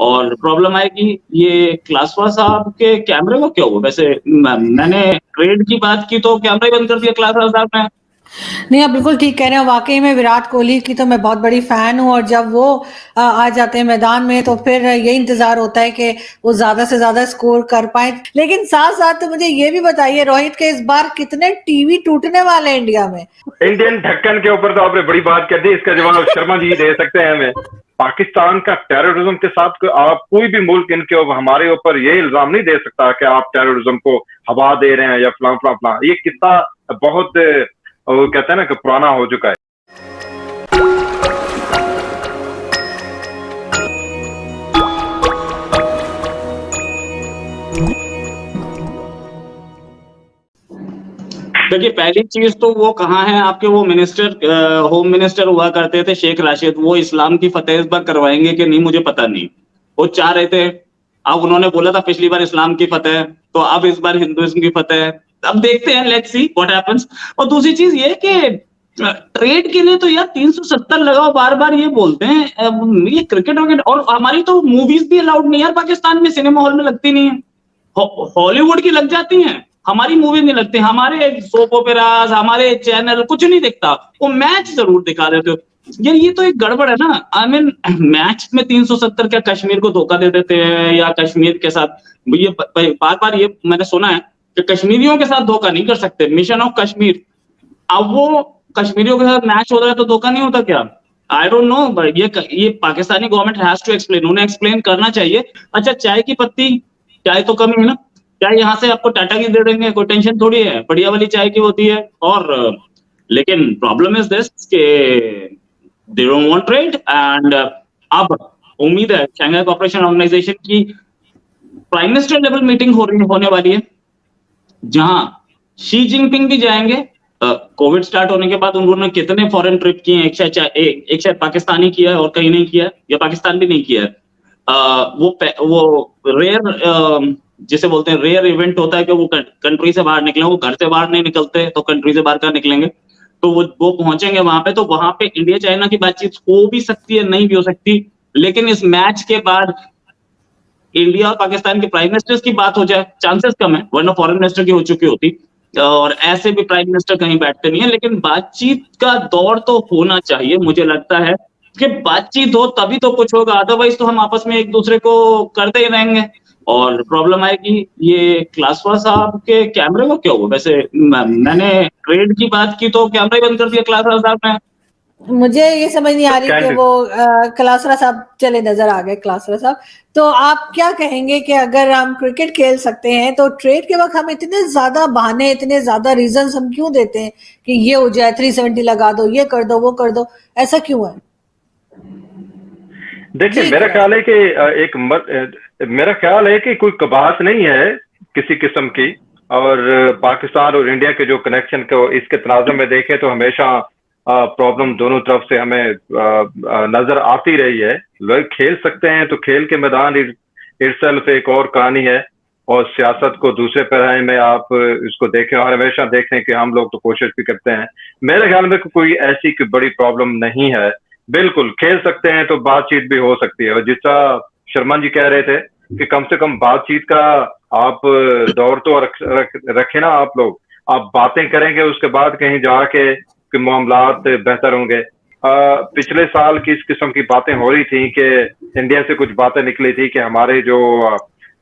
और प्रॉब्लम आएगी ये क्लासवा साहब के कैमरे को क्या हुआ? वैसे मैंने ट्रेड की बात की तो कैमरा ही बंद कर दिया क्लासवा साहब ने। नहीं, आप बिल्कुल ठीक कह रहे हैं। वाक़ई में विराट कोहली की तो मैं बहुत बड़ी फ़ैन हूँ और जब वो आ जाते हैं मैदान में तो फिर यही इंतज़ार होता है कि वो ज़्यादा से ज़्यादा स्कोर कर पाएँ। लेकिन साथ-साथ तो मुझे ये भी बताइए रोहित के इस बार कितने टीवी टूटने वाले हैं इंडिया में? इंडियन ढक्कन के ऊपर तो आपने बड़ी बात कर दी, इसका जवाब शर्मा जी दे सकते हैं हमें। पाकिस्तान का टेररिज्म के साथ आप कोई भी मुल्क इनके हमारे ऊपर ये इल्जाम नहीं दे सकता कि आप टेररिज्म को हवा दे रहे हैं या फलां फलां फलां। ये किस्सा बहुत वो कहते हैं ना कि पुराना हो चुका है। देखिए पहली चीज तो वो कहाँ है आपके वो मिनिस्टर होम मिनिस्टर हुआ करते थे शेख राशिद, वो इस्लाम की फतेह इस बार करवाएंगे कि नहीं मुझे पता नहीं। वो चाह रहे थे, अब उन्होंने बोला था पिछली बार इस्लाम की फतेह, तो अब इस बार हिंदुइज्म की फतेह। अब देखते हैं, लेट्स सी व्हाट हैपेंस। और दूसरी चीज ये कि ट्रेड के लिए तो यार 370 लगाओ, बार बार ये बोलते हैं। ये क्रिकेट वगैरह और हमारी तो मूवीज भी अलाउड नहीं यार पाकिस्तान में, सिनेमा हॉल में लगती नहीं है। हॉलीवुड की लग जाती हैं, हमारी मूवी नहीं लगती। हमारे सोप ओपेराज, हमारे चैनल कुछ नहीं दिखता, वो मैच जरूर दिखा देते हो। ये तो एक गड़बड़ है ना। आई मीन मैच में 370 क्या कश्मीर को धोखा दे देते हैं या कश्मीर के साथ ये बार बार ये मैंने सुना है कि कश्मीरियों के साथ धोखा नहीं कर सकते, मिशन ऑफ कश्मीर। अब वो कश्मीरियों के साथ मैच हो रहा है तो धोखा नहीं होता क्या? आई डोंट नो, बट ये Pakistani government has to explain, उन्हें एक्सप्लेन करना चाहिए। अच्छा चाय की पत्ती, चाय तो कम है ना, चाय यहाँ से आपको टाटा की दे देंगे, कोई टेंशन थोड़ी है, बढ़िया वाली चाय की होती है। और लेकिन प्रॉब्लम इज दिस के they don't want trade and अब उम्मीद है शंघाई कोऑपरेशन ऑर्गेनाइजेशन की प्राइम मिनिस्टर लेवल मीटिंग होने वाली है, जहां शी जिनपिंग भी जाएंगे। कोविड स्टार्ट होने के बाद उन्होंने कितने फॉरेन ट्रिप किए हैं, एक शायद पाकिस्तानी किया है और कहीं नहीं किया है, या पाकिस्तान भी नहीं किया है। वो रेयर जिसे बोलते हैं रेयर इवेंट होता है कि वो कंट्री से बाहर निकले, वो घर से बाहर नहीं निकलते तो कंट्री से बाहर का निकलेंगे। तो वो पहुंचेंगे वहां पे, तो वहां पे इंडिया चाइना की बातचीत हो भी सकती है, नहीं भी हो सकती। लेकिन इस मैच के बाद इंडिया और पाकिस्तान के प्राइम मिनिस्टर्स की बात हो जाए, चांसेस कम है, वरना फॉरेन मिनिस्टर की हो चुकी होती। और ऐसे भी प्राइम मिनिस्टर कहीं बैठते नहीं है, लेकिन बातचीत का दौर तो होना चाहिए। मुझे लगता है कि बातचीत हो तभी तो कुछ होगा, अदरवाइज तो हम आपस में एक दूसरे को करते ही रहेंगे। और प्रॉब्लम आएगी ये क्लासवा साहब के कैमरे को क्या हुआ? वैसे मैंने ट्रेड की बात की तो कैमरा ही बंद कर दिया क्लासवा साहब ने। मुझे ये समझ नहीं आ रही कि वो कलासरा साहब चले नजर आ गए कलासरा साहब। तो आप क्या कहेंगे कि अगर हम क्रिकेट खेल सकते हैं तो ट्रेड के वक्त हम इतने ज्यादा बहाने, इतने ज्यादा रीजंस हम क्यों देते हैं कि ये हो जाए, 370 लगा दो, ये कर दो, वो कर दो, ऐसा क्यों है? देखिए जी, मेरा क्या? ख्याल है कि मेरा ख्याल है कि कोई कबात नहीं है किसी किस्म की। और पाकिस्तान और इंडिया के जो कनेक्शन को इसके तनाज़ुर में देखें तो हमेशा प्रॉब्लम दोनों तरफ से हमें नजर आती रही है। लोग खेल सकते हैं तो खेल के मैदान इटसेल्फ एक और कहानी है, और सियासत को दूसरे पैराए में आप इसको देखें और हमेशा देखें कि हम लोग तो कोशिश भी करते हैं। मेरे ख्याल में कोई ऐसी कोई बड़ी प्रॉब्लम नहीं है। बिल्कुल खेल सकते हैं तो बातचीत भी हो सकती है, और जिस तरह शर्मा जी कह रहे थे कि कम से कम बातचीत का आप दौर तो रखें ना। आप लोग आप बातें करेंगे, उसके बाद कहीं जाके कि मामलात बेहतर होंगे। पिछले साल की इस किस्म की बातें हो रही थी कि इंडिया से कुछ बातें निकली थी कि हमारे जो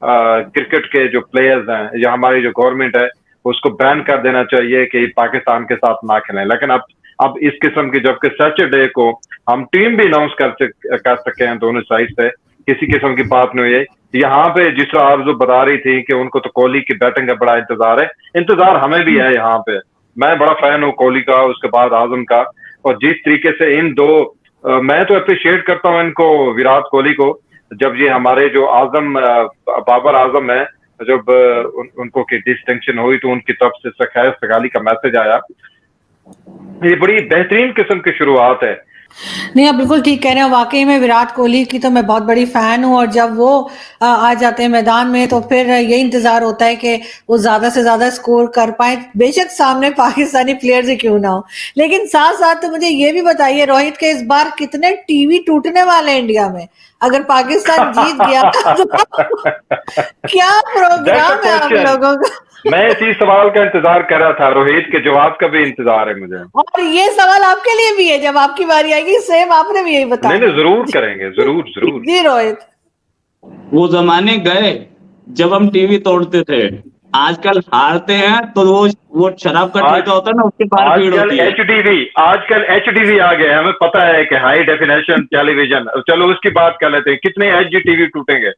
क्रिकेट के जो प्लेयर्स हैं या हमारी जो गवर्नमेंट है उसको बैन कर देना चाहिए कि पाकिस्तान के साथ ना खेलें। लेकिन अब इस किस्म की जबकि सच डे को हम टीम भी अनाउंस कर सके हैं दोनों साइड से, किसी किस्म की बात नहीं है। यहाँ पे जिस तरह आप जो बता रही थी कि उनको तो कोहली की बैटिंग का बड़ा इंतजार है, इंतजार हमें भी है। यहाँ पे मैं बड़ा फैन हूँ कोहली का, उसके बाद आजम का। और जिस तरीके से इन दो मैं तो अप्रिशिएट करता हूँ इनको, विराट कोहली को। जब ये हमारे जो आजम बाबर आजम है, जब उनको की डिस्टिंक्शन हुई तो उनकी तरफ से खैर सगाली का मैसेज आया। ये बड़ी बेहतरीन किस्म की शुरुआत है। नहीं, आप बिल्कुल ठीक कह रहे हैं। वाकई में विराट कोहली की तो मैं बहुत बड़ी फ़ैन हूँ और जब वो आ जाते हैं मैदान में तो फिर यही इंतज़ार होता है कि वो ज़्यादा से ज़्यादा स्कोर कर पाएँ, बेशक सामने पाकिस्तानी प्लेयर्स ही क्यों ना हो। लेकिन साथ-साथ तो मुझे ये भी बताइए रोहित के इस बार कितने टीवी टूटने वाले हैं इंडिया में? अगर पाकिस्तान जीत गया तो क्या प्रोग्राम है आप लोगों का? मैं इसी सवाल का इंतजार कर रहा था, रोहित के जवाब का भी इंतजार है मुझे। और ये सवाल आपके लिए भी है, जब आपकी बारी आएगी सेम आपने भी यही बताया। नहीं, जरूर करेंगे, जरूर जरूर। जी रोहित, वो जमाने गए जब हम टीवी तोड़ते थे। आजकल हारते हैं तो वो शराब का ठेका होता है ना, उसके बाहर भीड़ होती है। आजकल एचडीवी आ गए, हमें पता है कि हाई डेफिनेशन टेलीविजन, चलो उसकी बात कर लेते हैं। कितने एचडी टीवी टूटेंगे?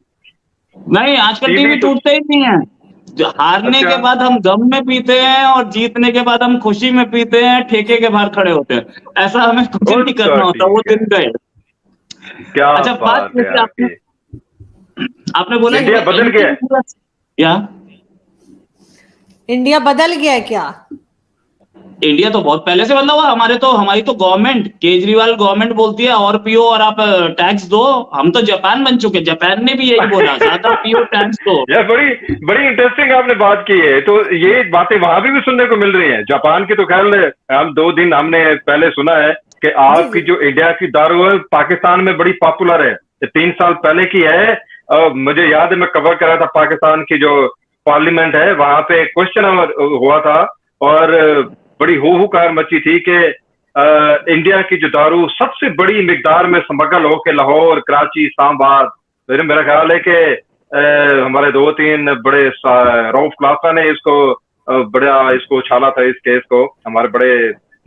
नहीं, आजकल टीवी टूटते ही नहीं है। हारने के बाद हम गम में पीते हैं और जीतने के बाद हम खुशी में पीते हैं, ठेके के बाहर खड़े होते हैं। ऐसा हमें कुछ नहीं करना होता, वो दिन गए। क्या अच्छा, बात है आपने बोला इंडिया बदल गया या इंडिया बदल गया क्या? इंडिया तो बहुत पहले से बदला हुआ। हमारी तो गवर्नमेंट, केजरीवाल गवर्नमेंट बोलती है और पियो और आप टैक्स दो। हम तो जापान बन चुके, जापान ने भी यही बोला, ज्यादा पियो टैक्स दो। यार बड़ी इंटरेस्टिंग आपने बात की है। तो ये बातें वहां भी सुनने को मिल रही हैं। जापान की तो खैर हम 2 दिन हमने पहले सुना है कि आपकी जो इंडिया की दारू है पाकिस्तान में बड़ी पॉपुलर है। 3 साल पहले की है। मुझे याद है मैं कवर कर रहा था पाकिस्तान की जो पार्लियामेंट है, वहां पे क्वेश्चन हुआ था और बड़ी हुकार मची थी कि इंडिया की जो दारू सबसे बड़ी मिकदार में स्मगल हो के लाहौर, कराची, इस्लामाबाद, मेरा ख्याल है कि हमारे 2-3 बड़े रऊफ क्लासा ने इसको उछाला था, इस केस को। हमारे बड़े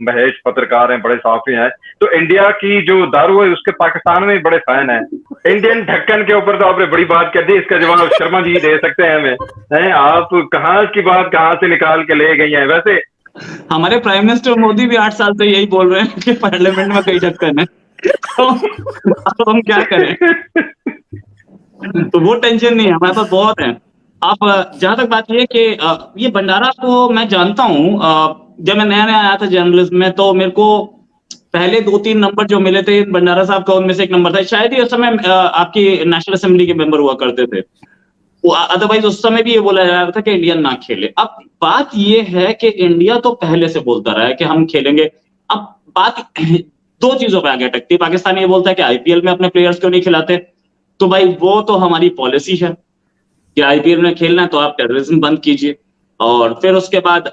महेश पत्रकार हैं, बड़े साफी हैं। तो इंडिया की जो दारू है उसके पाकिस्तान में बड़े फैन हैं। इंडियन ढक्कन के ऊपर तो आपने बड़ी बात कर दी, इसका जवाब शर्मा जी दे सकते हैं हमें। आप कहाँ की बात कहाँ से निकाल के ले गई हैं? वैसे हमारे प्राइम मिनिस्टर मोदी भी 8 साल से यही बोल रहे हैं कि पार्लियामेंट में कई ढक्कन है। तो हम क्या करें? तो वो टेंशन नहीं है, हमारे पास बहुत है। आप जहां तक बात ये कि ये भंडारा को मैं जानता हूँ। जब मैं नया आया था जर्नलिज्म में, तो मेरे को पहले 2-3 नंबर जो मिले थे भंडारा साहब का, उनमें से एक नंबर था। शायद ही उस समय आपकी नेशनल असेंबली के मेंबर हुआ करते थे। अदरवाइज उस समय भी ये बोला जा रहा था कि इंडिया ना खेले। अब बात ये है कि इंडिया तो पहले से बोलता रहा है कि हम खेलेंगे। अब बात 2 चीजों पे आगे अटकती है। पाकिस्तान ये बोलता है कि आईपीएल में अपने प्लेयर्स क्यों नहीं खिलाते? तो भाई वो तो हमारी पॉलिसी है कि आईपीएल में खेलना है तो आप टेररिज्म बंद कीजिए, और फिर उसके बाद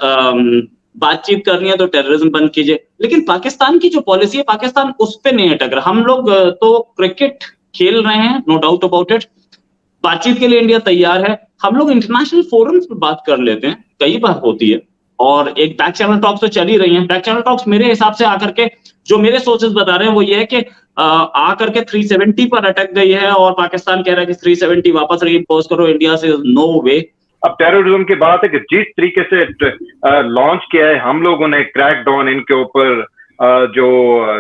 बातचीत करनी है तो टेररिज्म बंद कीजिए। लेकिन पाकिस्तान की जो पॉलिसी है, पाकिस्तान उस पर नहीं अटक रहा। हम लोग तो क्रिकेट खेल रहे हैं, नो डाउट अबाउट इट। बातचीत के लिए इंडिया तैयार है। हम लोग इंटरनेशनल फोरम्स पे बात कर लेते हैं, कई बार होती है, और एक बैक चैनल टॉक्स तो चल ही रही है। बैक चैनल टॉक्स मेरे हिसाब से आकर के, जो मेरे सोर्सेज बता रहे हैं वो ये है कि आकर के 370 पर अटक गई है, और पाकिस्तान कह रहा है कि 370 वापस रीइंपोज करो। इंडिया से नो वे। अब टेररिज्म की बात है कि जिस तरीके से लॉन्च किया है हम लोगों ने, क्रैक डाउन इनके ऊपर, जो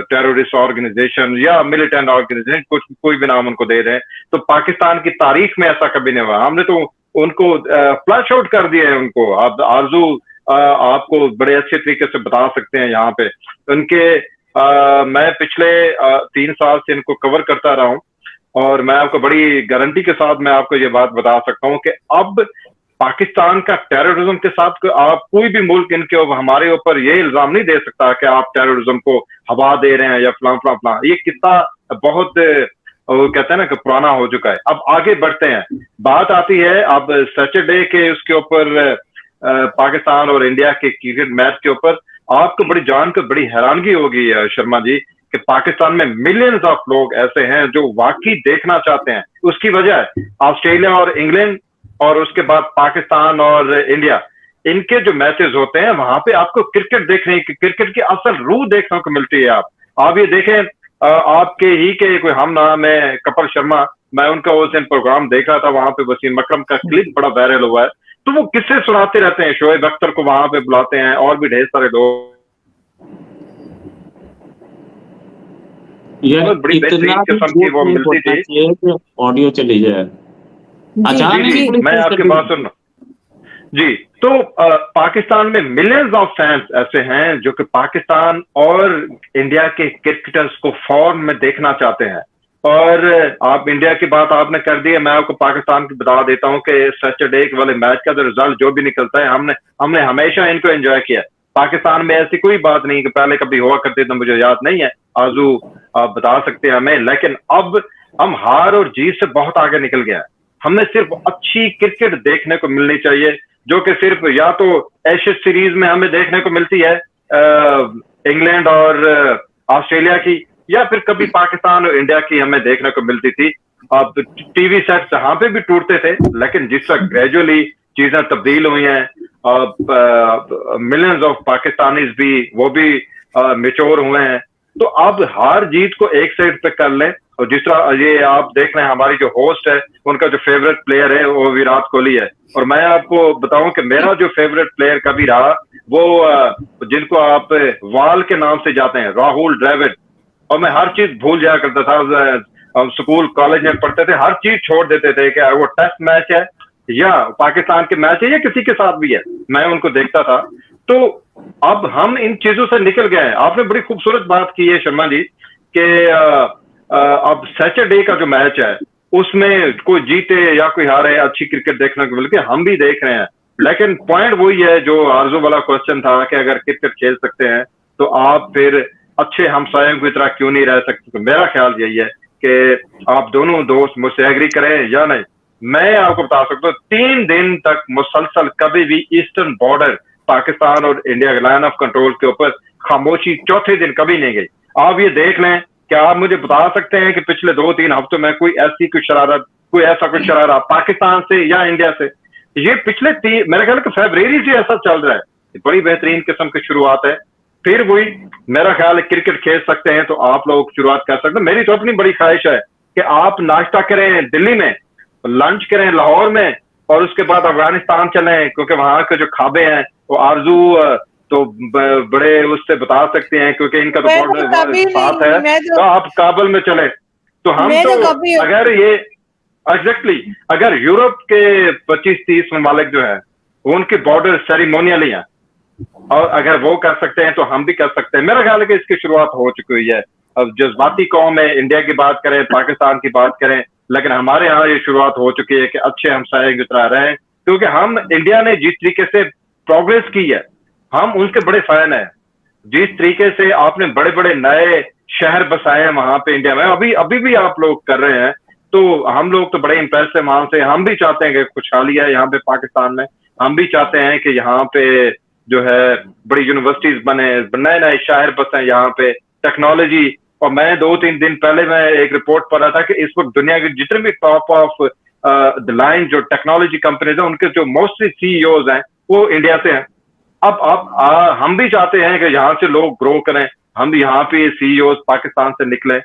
टेररिस्ट ऑर्गेनाइजेशन या मिलिटेंट ऑर्गेनाइजेशन, कोई भी नाम उनको दे रहे हैं, तो पाकिस्तान की तारीख में ऐसा कभी नहीं हुआ। हमने तो उनको फ्लैश आउट कर दिया है उनको। अब आरजू आपको बड़े अच्छे तरीके से बता सकते हैं यहाँ पे उनके। मैं पिछले 3 साल से इनको कवर करता रहा हूँ, और मैं आपको बड़ी गारंटी के साथ मैं आपको ये बात बता सकता हूँ कि अब पाकिस्तान का टेररिज्म के साथ आप कोई भी मुल्क इनके हमारे ऊपर ये इल्जाम नहीं दे सकता कि आप टेररिज्म को हवा दे रहे हैं या फलां। ये किस्सा बहुत वो कहते हैं ना कि पुराना हो चुका है। अब आगे बढ़ते हैं। बात आती है अब सैटरडे के उसके ऊपर, पाकिस्तान और इंडिया के क्रिकेट मैच के ऊपर। आपको बड़ी जानकर बड़ी हैरानगी होगी शर्मा जी कि पाकिस्तान में मिलियंस ऑफ लोग ऐसे हैं जो वाकई देखना चाहते हैं। उसकी वजह ऑस्ट्रेलिया और इंग्लैंड, और उसके बाद पाकिस्तान और इंडिया, इनके जो मैचेस होते हैं वहां पे आपको क्रिकेट की असल रूह देखने को मिलती है। आप ये देखें, आपके ही के कोई हम नाम है कपिल शर्मा, मैं उनका उस दिन प्रोग्राम देख रहा था, वहां पे वसीम अकरम का क्लिप बड़ा वायरल हुआ है। तो वो किससे सुनाते रहते हैं, शोएब अख्तर को वहां पे बुलाते हैं, और भी ढेर सारे लोग। बड़ी बेहतरीन किस्म की वो मिलती थी। ऑडियो चली जाए। अच्छा, मैं आपके बात सुन रहा हूँ जी। तो पाकिस्तान में मिलियंस ऑफ फैंस ऐसे हैं जो कि पाकिस्तान और इंडिया के क्रिकेटर्स को फॉर्म में देखना चाहते हैं। और आप इंडिया की बात आपने कर दी है, मैं आपको पाकिस्तान की बता देता हूं कि सैटरडे वाले मैच का जो रिजल्ट जो भी निकलता है, हमने हमेशा इनको एंजॉय किया। पाकिस्तान में ऐसी कोई बात नहीं कि पहले कभी हुआ करती तो मुझे याद नहीं है, आजू आप बता सकते हैं हमें, लेकिन अब हम हार और जीत से बहुत आगे निकल गया है। हमें सिर्फ अच्छी क्रिकेट देखने को मिलनी चाहिए, जो कि सिर्फ या तो एशेज सीरीज में हमें देखने को मिलती है इंग्लैंड और ऑस्ट्रेलिया की, या फिर कभी पाकिस्तान और इंडिया की हमें देखने को मिलती थी। अब टीवी सेट जहां पे भी टूटते थे, लेकिन जिस तरह ग्रेजुअली चीजें तब्दील हुई हैं, मिलियंस ऑफ पाकिस्तानीज भी वो भी मेच्योर हुए हैं, तो अब हार जीत को एक साइड पे कर लें। और जिस तरह ये आप देख रहे हैं, हमारी जो होस्ट है उनका जो फेवरेट प्लेयर है वो विराट कोहली है, और मैं आपको बताऊं कि मेरा जो फेवरेट प्लेयर कभी रहा वो जिनको आप वाल के नाम से जाते हैं, राहुल द्रविड़। और मैं हर चीज भूल जाया करता था, हम स्कूल कॉलेज में पढ़ते थे, हर चीज छोड़ देते थे कि वो टेस्ट मैच है या पाकिस्तान के मैच है या किसी के साथ भी है, मैं उनको देखता था। तो अब हम इन चीजों से निकल गए हैं। आपने बड़ी खूबसूरत बात की है शर्मा जी कि अब सैटरडे का जो मैच है उसमें कोई जीते या कोई हारे, अच्छी क्रिकेट देखने को मिल के हम भी देख रहे हैं। लेकिन पॉइंट वही है जो आरजू वाला क्वेश्चन था कि अगर क्रिकेट खेल सकते हैं तो आप फिर अच्छे हमसायों की तरह क्यों नहीं रह सकते। तो मेरा ख्याल यही है कि आप दोनों दोस्त मुझसे एग्री करें या नहीं। मैं आपको बता सकता हूँ 3 दिन तक मुसलसल कभी भी ईस्टर्न बॉर्डर पाकिस्तान और इंडिया के लाइन ऑफ कंट्रोल के ऊपर खामोशी चौथे दिन कभी नहीं गई। आप ये देख लें, क्या आप मुझे बता सकते हैं कि पिछले 2-3 हफ्तों में कोई ऐसी कोई शरारत, कोई ऐसा कुछ शरारा पाकिस्तान से या इंडिया से? ये पिछले मेरे ख्याल कि फरवरी से ऐसा चल रहा है। बड़ी बेहतरीन किस्म की शुरुआत है। फिर वही मेरा ख्याल है, क्रिकेट खेल सकते हैं तो आप लोग शुरुआत कर सकते हैं। मेरी तो अपनी बड़ी ख्वाहिश है कि आप नाश्ता करें दिल्ली में, लंच करें लाहौर में, और उसके बाद अफगानिस्तान चलें, क्योंकि वहां के जो खाबे हैं वो आरजू तो बड़े उससे बता सकते हैं, क्योंकि इनका तो बॉर्डर साथ है। तो आप काबुल में चले तो हम तो अगर ये एग्जैक्टली अगर यूरोप के 25-30 ममालिक जो है वो उनके बॉर्डर सेरेमोनियली हैं, और अगर वो कर सकते हैं तो हम भी कर सकते हैं। मेरा ख्याल है कि इसकी शुरुआत हो चुकी हुई है। अब जज्बाती कौम है, इंडिया की बात करें, पाकिस्तान की बात करें, लेकिन हमारे यहाँ ये शुरुआत हो चुकी है कि अच्छे हमसाये की तरह रहें, क्योंकि हम इंडिया ने जिस तरीके से प्रोग्रेस की है हम उनके बड़े फैन हैं। जिस तरीके से आपने बड़े बड़े नए शहर बसाए हैं वहां पे इंडिया में, अभी भी आप लोग कर रहे हैं, तो हम लोग तो बड़े इंप्रेस है वहां से। हम भी चाहते हैं कि खुशहाली है यहाँ पे पाकिस्तान में, हम भी चाहते हैं कि यहाँ पे जो है बड़ी यूनिवर्सिटीज बने, नए नए शहर बसे यहाँ पे, टेक्नोलॉजी। और मैं 2-3 दिन पहले मैं एक रिपोर्ट पढ़ रहा था कि इस वक्त दुनिया के जितने भी टॉप ऑफ द लाइन जो टेक्नोलॉजी कंपनीज हैं उनके जो मोस्टली सीईओज हैं वो इंडिया से हैं। अब हम भी चाहते हैं कि यहाँ से लोग ग्रो करें, हम भी यहाँ पे सीईओज पाकिस्तान से निकलें।